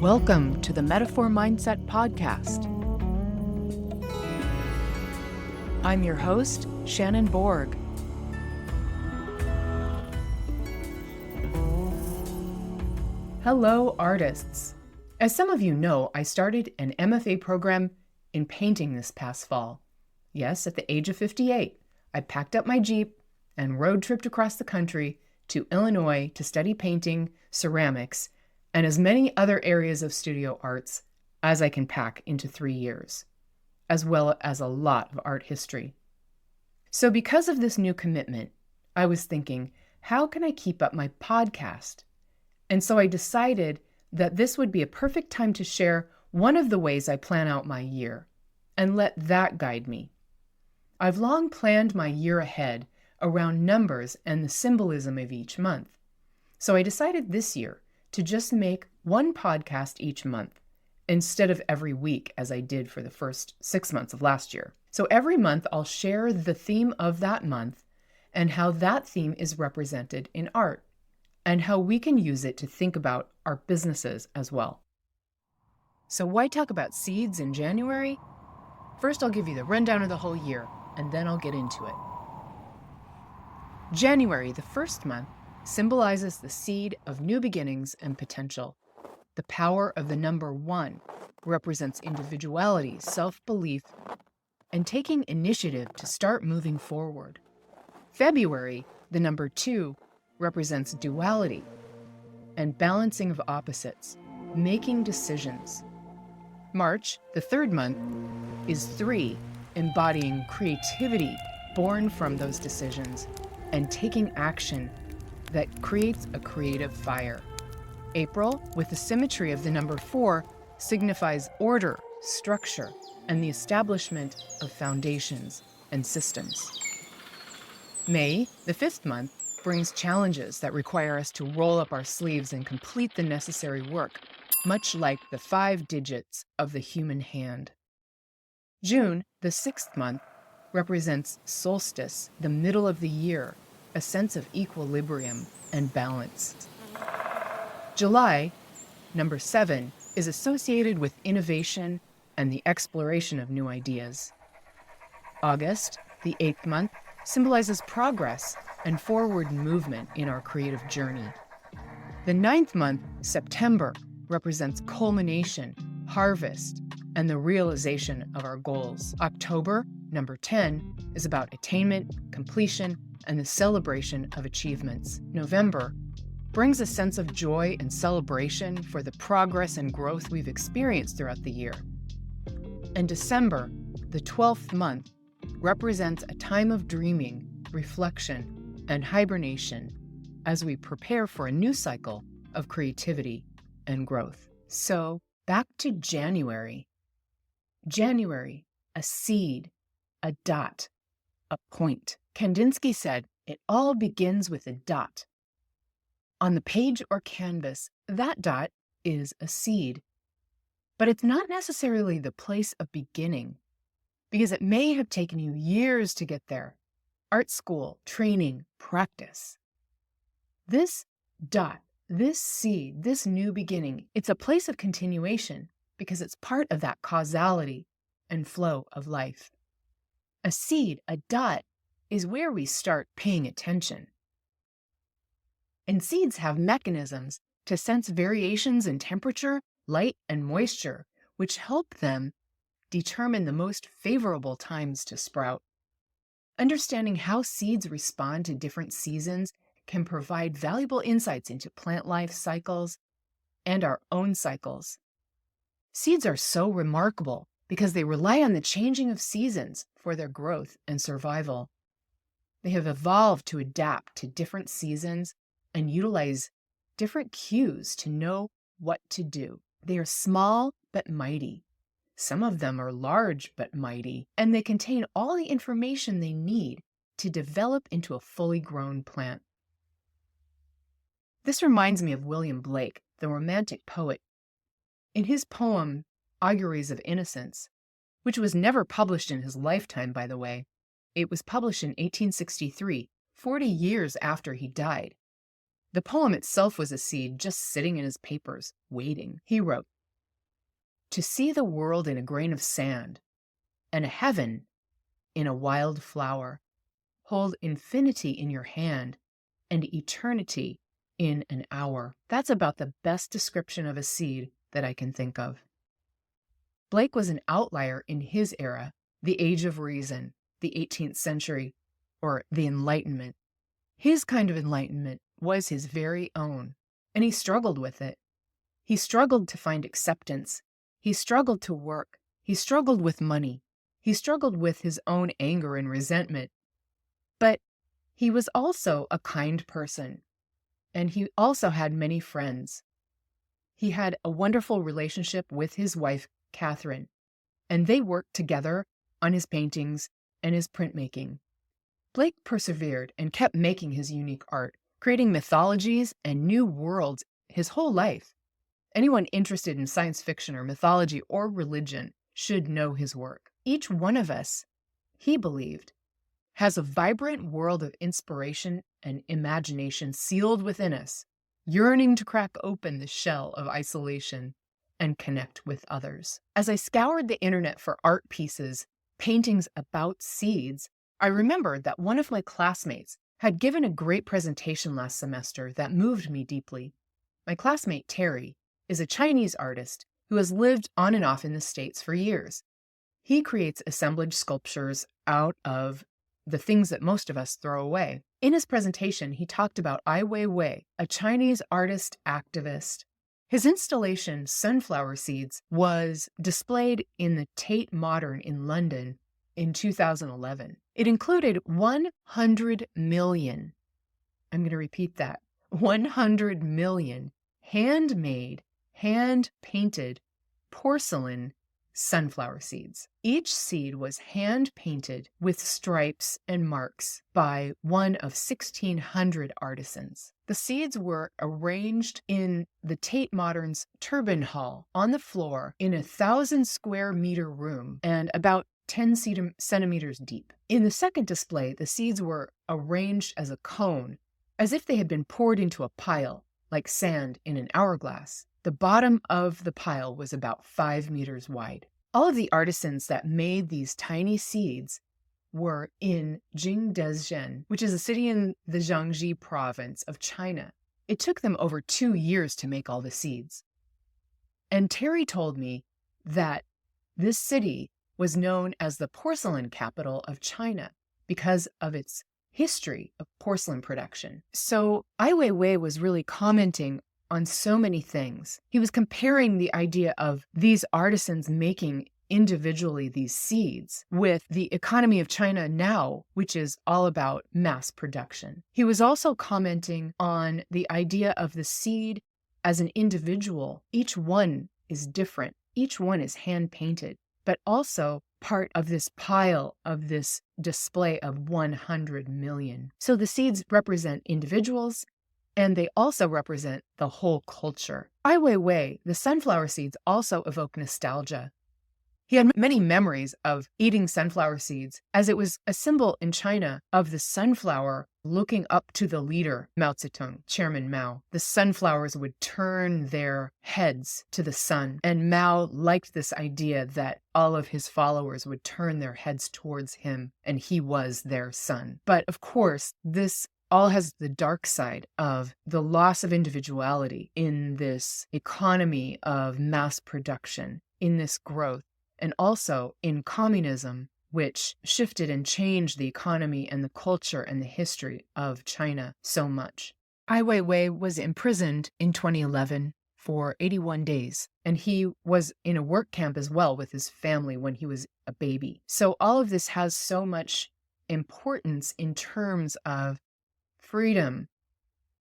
Welcome to the Metaphor Mindset Podcast. I'm your host, Shannon Borg. Hello, artists. As some of you know, I started an MFA program in painting this past fall. Yes, at the age of 58, I packed up my Jeep and road tripped across the country to Illinois to study painting, ceramics, and as many other areas of studio arts as I can pack into 3 years, as well as a lot of art history. So because of this new commitment, I was thinking, how can I keep up my podcast? And so I decided that this would be a perfect time to share one of the ways I plan out my year, and let that guide me. I've long planned my year ahead around numbers and the symbolism of each month. So I decided this year to just make one podcast each month instead of every week as I did for the first 6 months of last year. So every month I'll share the theme of that month and how that theme is represented in art and how we can use it to think about our businesses as well. So why talk about seeds in January? First, I'll give you the rundown of the whole year and then I'll get into it. January, the first month, symbolizes the seed of new beginnings and potential. The power of the number 1 represents individuality, self-belief, and taking initiative to start moving forward. February, the number 2, represents duality and balancing of opposites, making decisions. March, the third month, is 3, embodying creativity born from those decisions and taking action that creates a creative fire. April, with the symmetry of the number 4, signifies order, structure, and the establishment of foundations and systems. May, the 5th month, brings challenges that require us to roll up our sleeves and complete the necessary work, much like the 5 digits of the human hand. June, the 6th month, represents solstice, the middle of the year, a sense of equilibrium and balance. July, number 7, is associated with innovation and the exploration of new ideas. August, the 8th month, symbolizes progress and forward movement in our creative journey. The 9th month, September, represents culmination, harvest, and the realization of our goals. October, number 10, is about attainment, completion, and the celebration of achievements. November brings a sense of joy and celebration for the progress and growth we've experienced throughout the year. And December, the 12th month, represents a time of dreaming, reflection, and hibernation as we prepare for a new cycle of creativity and growth. So, back to January. January, a seed, a dot, a point. Kandinsky said, "It all begins with a dot." On the page or canvas, that dot is a seed. But it's not necessarily the place of beginning, because it may have taken you years to get there. Art school, training, practice. This dot, this seed, this new beginning, it's a place of continuation because it's part of that causality and flow of life. A seed, a dot, is where we start paying attention. And seeds have mechanisms to sense variations in temperature, light, and moisture, which help them determine the most favorable times to sprout. Understanding how seeds respond to different seasons can provide valuable insights into plant life cycles and our own cycles. Seeds are so remarkable because they rely on the changing of seasons for their growth and survival. They have evolved to adapt to different seasons and utilize different cues to know what to do. They are small but mighty. Some of them are large but mighty, and they contain all the information they need to develop into a fully grown plant. This reminds me of William Blake, the Romantic poet. In his poem, Auguries of Innocence, which was never published in his lifetime, by the way, it was published in 1863, 40 years after he died. The poem itself was a seed just sitting in his papers, waiting. He wrote, "To see the world in a grain of sand, and a heaven in a wild flower, hold infinity in your hand, and eternity in an hour." That's about the best description of a seed that I can think of. Blake was an outlier in his era, the Age of Reason, the 18th century, or the Enlightenment. His kind of enlightenment was his very own, and he struggled with it. He struggled to find acceptance. He struggled to work. He struggled with money. He struggled with his own anger and resentment. But he was also a kind person, and he also had many friends. He had a wonderful relationship with his wife, Catherine, and they worked together on his paintings and his printmaking. Blake persevered and kept making his unique art, creating mythologies and new worlds his whole life. Anyone interested in science fiction or mythology or religion should know his work. Each one of us, he believed, has a vibrant world of inspiration and imagination sealed within us, yearning to crack open the shell of isolation and connect with others. As I scoured the internet for art pieces, paintings about seeds, I remembered that one of my classmates had given a great presentation last semester that moved me deeply. My classmate, Terry, is a Chinese artist who has lived on and off in the States for years. He creates assemblage sculptures out of the things that most of us throw away. In his presentation, he talked about Ai WeiWei, a Chinese artist activist. His installation, Sunflower Seeds, was displayed in the Tate Modern in London in 2011. It included 100 million, I'm going to repeat that, 100 million handmade, hand-painted porcelain sunflower seeds. Each seed was hand-painted with stripes and marks by one of 1,600 artisans. The seeds were arranged in the Tate Modern's Turbine Hall on the floor in a 1,000 square meter room and about 10 centimeters deep. In the second display, the seeds were arranged as a cone, as if they had been poured into a pile, like sand in an hourglass. The bottom of the pile was about 5 meters wide. All of the artisans that made these tiny seeds were in Jingdezhen, which is a city in the Jiangxi province of China. It took them over 2 years to make all the seeds. And Terry told me that this city was known as the porcelain capital of China because of its history of porcelain production. So Ai WeiWei was really commenting on so many things. He was comparing the idea of these artisans making individually these seeds with the economy of China now, which is all about mass production. He was also commenting on the idea of the seed as an individual. Each one is different. Each one is hand-painted, but also part of this pile of this display of 100 million. So the seeds represent individuals, and they also represent the whole culture. Ai WeiWei, the sunflower seeds, also evoke nostalgia. He had many memories of eating sunflower seeds, as it was a symbol in China of the sunflower looking up to the leader, Mao Zedong, Chairman Mao. The sunflowers would turn their heads to the sun, and Mao liked this idea that all of his followers would turn their heads towards him, and he was their sun. But of course, this all has the dark side of the loss of individuality in this economy of mass production, in this growth, and also in communism, which shifted and changed the economy and the culture and the history of China so much. Ai WeiWei was imprisoned in 2011 for 81 days, and he was in a work camp as well with his family when he was a baby. So all of this has so much importance in terms of freedom,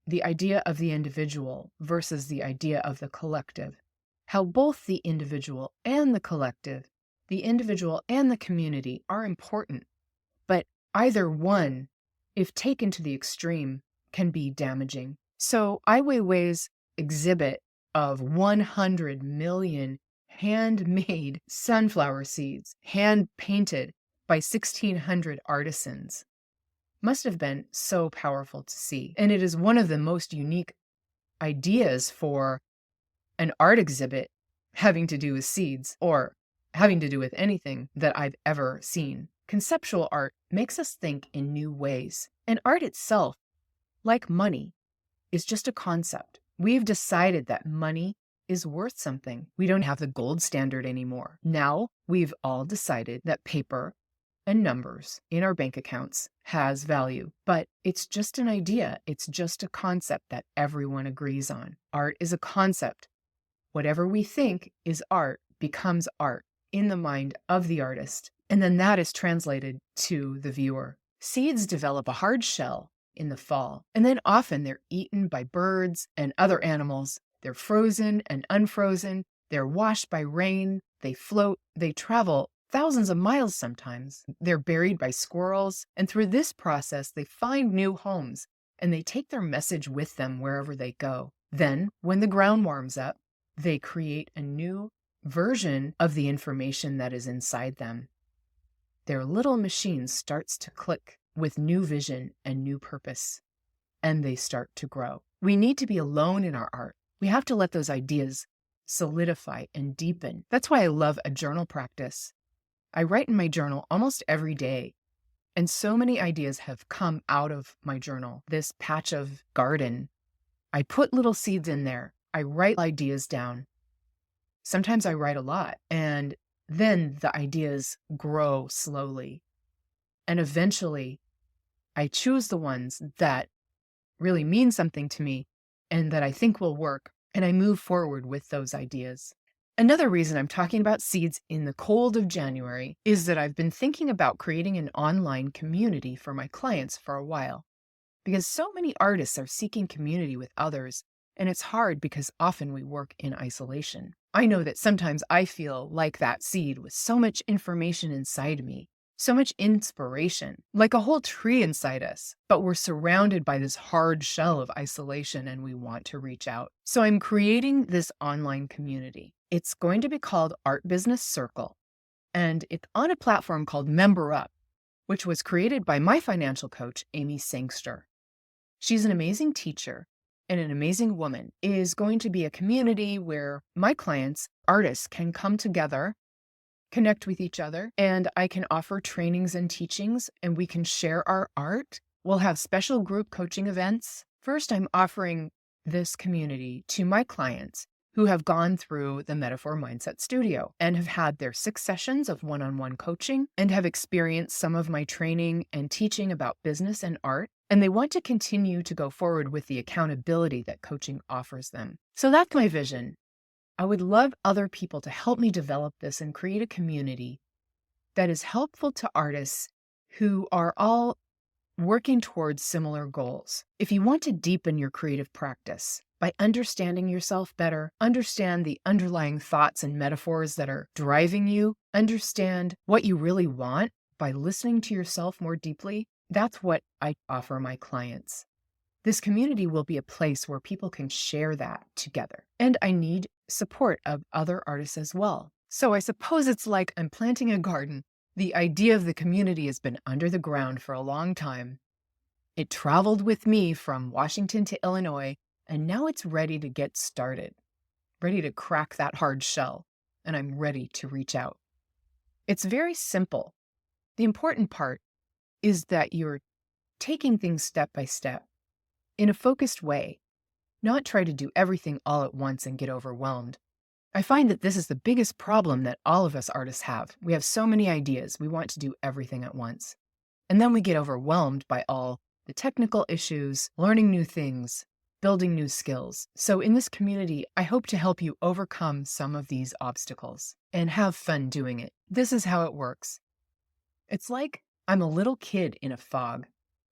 the idea of the individual versus the idea of the collective. How both the individual and the collective, the individual and the community are important, but either one, if taken to the extreme, can be damaging. So Ai WeiWei's exhibit of 100 million handmade sunflower seeds, hand-painted by 1,600 artisans, must have been so powerful to see. And it is one of the most unique ideas for an art exhibit having to do with seeds or having to do with anything that I've ever seen. Conceptual art makes us think in new ways. And art itself, like money, is just a concept. We've decided that money is worth something. We don't have the gold standard anymore. Now we've all decided that paper and numbers in our bank accounts has value, but it's just an idea. It's just a concept that everyone agrees on. Art is a concept. Whatever we think is art becomes art in the mind of the artist, and then that is translated to the viewer. Seeds develop a hard shell in the fall, and then often they're eaten by birds and other animals. They're frozen and unfrozen. They're washed by rain. They float. They travel thousands of miles sometimes. They're buried by squirrels. And through this process, they find new homes and they take their message with them wherever they go. Then, when the ground warms up, they create a new version of the information that is inside them. Their little machine starts to click with new vision and new purpose, and they start to grow. We need to be alone in our art. We have to let those ideas solidify and deepen. That's why I love a journal practice. I write in my journal almost every day, and so many ideas have come out of my journal. This patch of garden, I put little seeds in there. I write ideas down. Sometimes I write a lot, and then the ideas grow slowly. And eventually, I choose the ones that really mean something to me and that I think will work, and I move forward with those ideas. Another reason I'm talking about seeds in the cold of January is that I've been thinking about creating an online community for my clients for a while, because so many artists are seeking community with others, and it's hard because often we work in isolation. I know that sometimes I feel like that seed with so much information inside me, so much inspiration, like a whole tree inside us, but we're surrounded by this hard shell of isolation and we want to reach out. So I'm creating this online community. It's going to be called Art Business Circle, and it's on a platform called Member Up, which was created by my financial coach, Amy Sangster. She's an amazing teacher and an amazing woman. It is going to be a community where my clients, artists, can come together, connect with each other, and I can offer trainings and teachings, and we can share our art. We'll have special group coaching events. First, I'm offering this community to my clients who have gone through the Metaphor Mindset Studio and have had their 6 sessions of one-on-one coaching and have experienced some of my training and teaching about business and art. And they want to continue to go forward with the accountability that coaching offers them. So that's my vision. I would love other people to help me develop this and create a community that is helpful to artists who are all working towards similar goals. If you want to deepen your creative practice by understanding yourself better, understand the underlying thoughts and metaphors that are driving you, understand what you really want by listening to yourself more deeply, that's what I offer my clients. This community will be a place where people can share that together. And I need support of other artists as well. So I suppose it's like I'm planting a garden. The idea of the community has been under the ground for a long time. It traveled with me from Washington to Illinois, and now it's ready to get started, ready to crack that hard shell, and I'm ready to reach out. It's very simple. The important part is that you're taking things step by step in a focused way, not try to do everything all at once and get overwhelmed. I find that this is the biggest problem that all of us artists have. We have so many ideas. We want to do everything at once. And then we get overwhelmed by all the technical issues, learning new things, building new skills. So in this community, I hope to help you overcome some of these obstacles and have fun doing it. This is how it works. It's like I'm a little kid in a fog,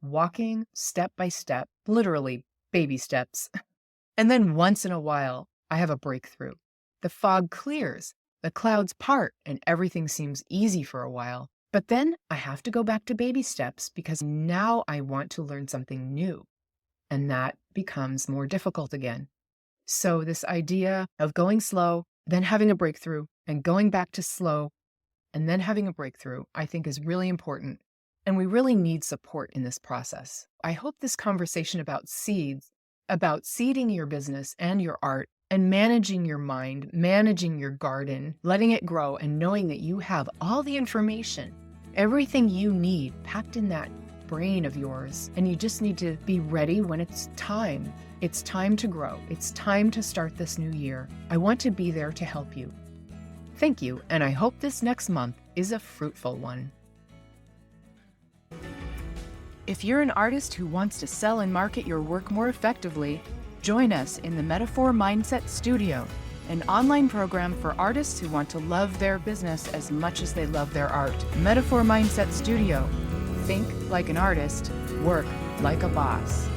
walking step by step, literally baby steps. And then once in a while, I have a breakthrough. The fog clears, the clouds part, and everything seems easy for a while. But then I have to go back to baby steps because now I want to learn something new. And that becomes more difficult again. So this idea of going slow, then having a breakthrough, and going back to slow, and then having a breakthrough, I think is really important. And we really need support in this process. I hope this conversation about seeds, about seeding your business and your art, and managing your mind, managing your garden, letting it grow, and knowing that you have all the information, everything you need packed in that brain of yours, and you just need to be ready when it's time. It's time to grow. It's time to start this new year. I want to be there to help you. Thank you, and I hope this next month is a fruitful one. If you're an artist who wants to sell and market your work more effectively, join us in the Metaphor Mindset Studio, an online program for artists who want to love their business as much as they love their art. Metaphor Mindset Studio. Think like an artist, work like a boss.